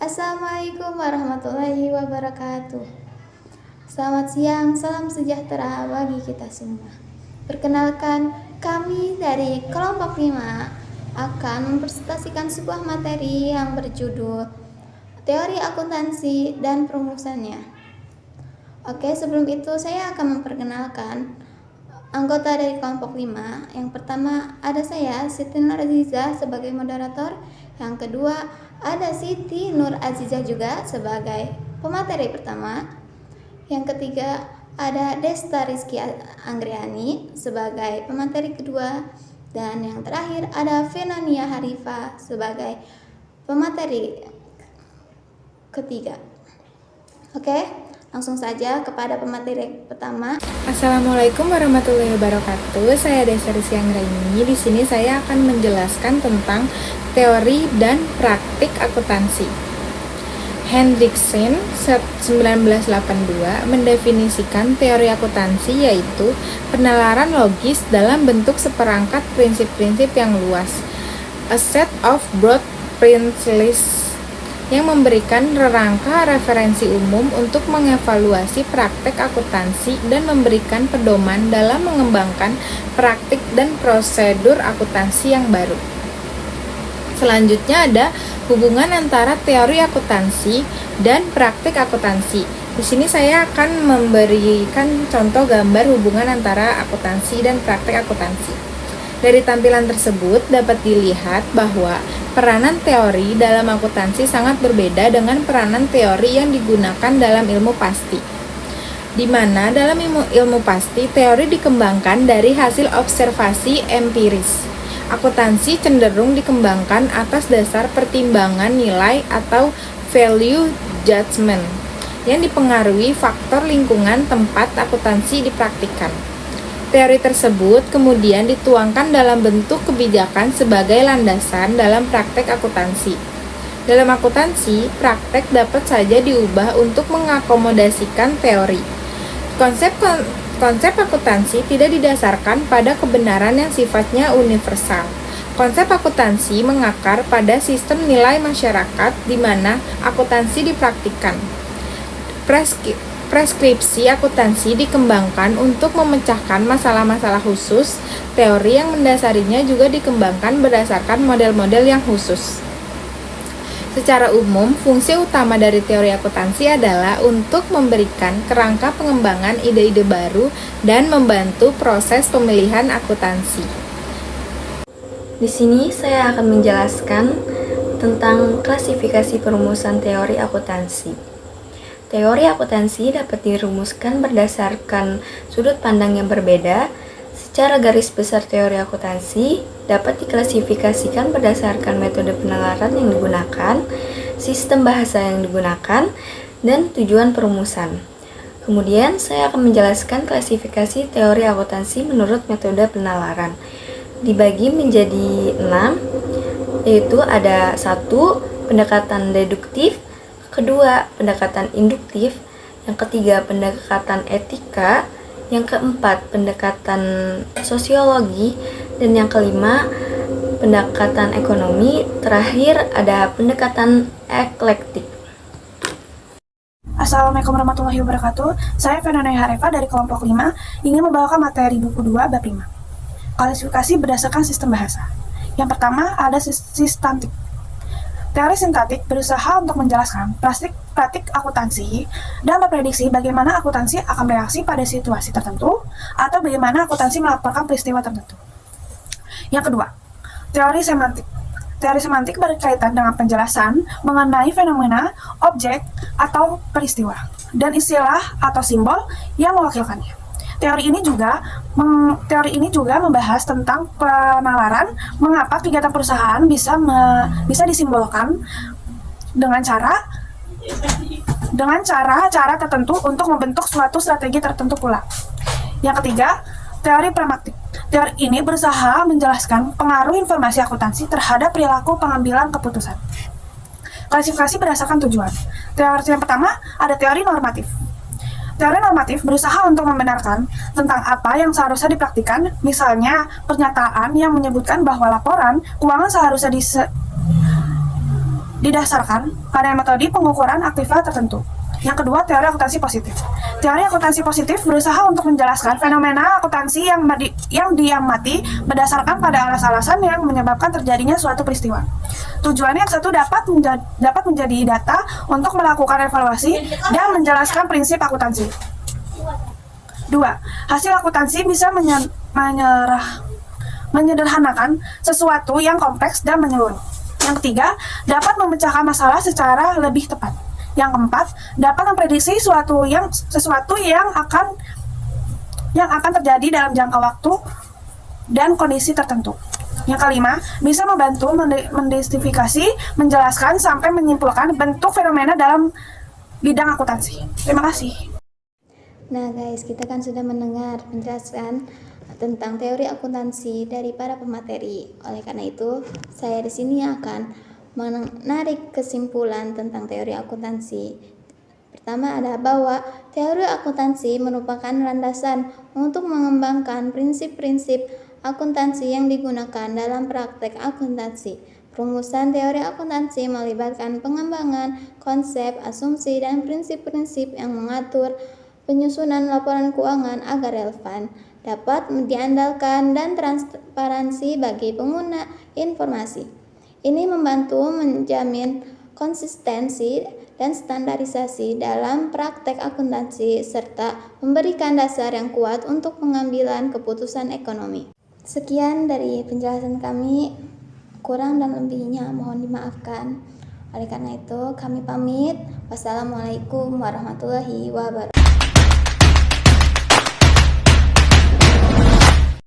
Assalamualaikum warahmatullahi wabarakatuh. Selamat siang, salam sejahtera bagi kita semua. Perkenalkan, kami dari kelompok 5 akan mempresentasikan sebuah materi yang berjudul Teori Akuntansi dan Perumusannya. Oke, sebelum itu saya akan memperkenalkan anggota dari kelompok 5. Yang pertama ada saya, Siti Nur Azizah sebagai moderator. Yang kedua ada Siti Nur Azizah juga sebagai pemateri pertama. Yang ketiga ada Desta Rizky Anggriani sebagai pemateri kedua. Dan yang terakhir ada Fenania Harifa sebagai pemateri ketiga. Oke, langsung saja kepada pemateri pertama. Assalamualaikum warahmatullahi wabarakatuh. Saya Desta Rizky Anggraini. Di sini saya akan menjelaskan tentang teori dan praktik akuntansi. Hendriksen 1982 mendefinisikan teori akuntansi yaitu penalaran logis dalam bentuk seperangkat prinsip-prinsip yang luas. A set of broad principles yang memberikan rangka referensi umum untuk mengevaluasi praktek akuntansi dan memberikan pedoman dalam mengembangkan praktik dan prosedur akuntansi yang baru. Selanjutnya ada hubungan antara teori akuntansi dan praktik akuntansi. Di sini saya akan memberikan contoh gambar hubungan antara akuntansi dan praktik akuntansi. Dari tampilan tersebut dapat dilihat bahwa peranan teori dalam akuntansi sangat berbeda dengan peranan teori yang digunakan dalam ilmu pasti. Di mana dalam ilmu pasti, teori dikembangkan dari hasil observasi empiris. Akuntansi cenderung dikembangkan atas dasar pertimbangan nilai atau value judgment yang dipengaruhi faktor lingkungan tempat akuntansi dipraktikkan. Teori tersebut kemudian dituangkan dalam bentuk kebijakan sebagai landasan dalam praktek akuntansi. Dalam akuntansi, praktek dapat saja diubah untuk mengakomodasikan teori. Konsep akuntansi tidak didasarkan pada kebenaran yang sifatnya universal. Konsep akuntansi mengakar pada sistem nilai masyarakat di mana akuntansi dipraktikkan. Preskripsi akuntansi dikembangkan untuk memecahkan masalah-masalah khusus. Teori yang mendasarinya juga dikembangkan berdasarkan model-model yang khusus. Secara umum, fungsi utama dari teori akuntansi adalah untuk memberikan kerangka pengembangan ide-ide baru dan membantu proses pemilihan akuntansi. Di sini saya akan menjelaskan tentang klasifikasi perumusan teori akuntansi. Teori akuntansi dapat dirumuskan berdasarkan sudut pandang yang berbeda. Secara garis besar teori akuntansi dapat diklasifikasikan berdasarkan metode penalaran yang digunakan, sistem bahasa yang digunakan, dan tujuan perumusan. Kemudian saya akan menjelaskan klasifikasi teori akuntansi menurut metode penalaran. Dibagi menjadi 6, yaitu ada 1. Pendekatan deduktif, kedua, pendekatan induktif, yang ketiga, pendekatan etika, yang keempat, pendekatan sosiologi, dan yang kelima, pendekatan ekonomi. Terakhir, ada pendekatan eklektik. Assalamualaikum warahmatullahi wabarakatuh. Saya Fenania Harifa dari kelompok 5 ingin membawakan materi buku 2 bab 5. Klasifikasi berdasarkan sistem bahasa. Yang pertama ada sistantik. Teori sintaktik berusaha untuk menjelaskan praktik akuntansi dan memprediksi bagaimana akuntansi akan bereaksi pada situasi tertentu atau bagaimana akuntansi melaporkan peristiwa tertentu. Yang kedua, teori semantik. Teori semantik berkaitan dengan penjelasan mengenai fenomena, objek, atau peristiwa, dan istilah atau simbol yang mewakilkannya. Teori ini juga membahas tentang penalaran mengapa kegiatan perusahaan bisa disimbolkan dengan cara tertentu untuk membentuk suatu strategi tertentu pula. Yang ketiga, teori pragmatik. Teori ini berusaha menjelaskan pengaruh informasi akuntansi terhadap perilaku pengambilan keputusan. Klasifikasi berdasarkan tujuan. Teori yang pertama ada teori normatif. Teori normatif berusaha untuk membenarkan tentang apa yang seharusnya dipraktikkan, misalnya pernyataan yang menyebutkan bahwa laporan keuangan seharusnya didasarkan pada metode pengukuran aktiva tertentu. Yang kedua, teori akuntansi positif. Teori akuntansi positif berusaha untuk menjelaskan fenomena akuntansi yang diamati berdasarkan pada alasan-alasan yang menyebabkan terjadinya suatu peristiwa. Tujuannya yang satu dapat menjadi data untuk melakukan evaluasi dan menjelaskan prinsip akuntansi. 2. Hasil akuntansi bisa menyederhanakan sesuatu yang kompleks dan menyeluruh. Yang ketiga, dapat memecahkan masalah secara lebih tepat. Yang keempat, dapat memprediksi sesuatu yang akan terjadi dalam jangka waktu dan kondisi tertentu. Yang kelima, bisa membantu mendestifikasi, menjelaskan, sampai menyimpulkan bentuk fenomena dalam bidang akuntansi. Terima kasih. Nah guys, kita kan sudah mendengar penjelasan tentang teori akuntansi dari para pemateri. Oleh karena itu, saya di sini akan menarik kesimpulan tentang teori akuntansi. Pertama adalah bahwa teori akuntansi merupakan landasan untuk mengembangkan prinsip-prinsip akuntansi yang digunakan dalam praktek akuntansi. Perumusan teori akuntansi melibatkan pengembangan konsep, asumsi, dan prinsip-prinsip yang mengatur penyusunan laporan keuangan agar relevan, dapat diandalkan, dan transparansi bagi pengguna informasi. Ini membantu menjamin konsistensi dan standarisasi dalam praktek akuntansi serta memberikan dasar yang kuat untuk pengambilan keputusan ekonomi. Sekian dari penjelasan kami, kurang dan lebihnya mohon dimaafkan. Oleh karena itu, kami pamit. Wassalamualaikum warahmatullahi wabarakatuh.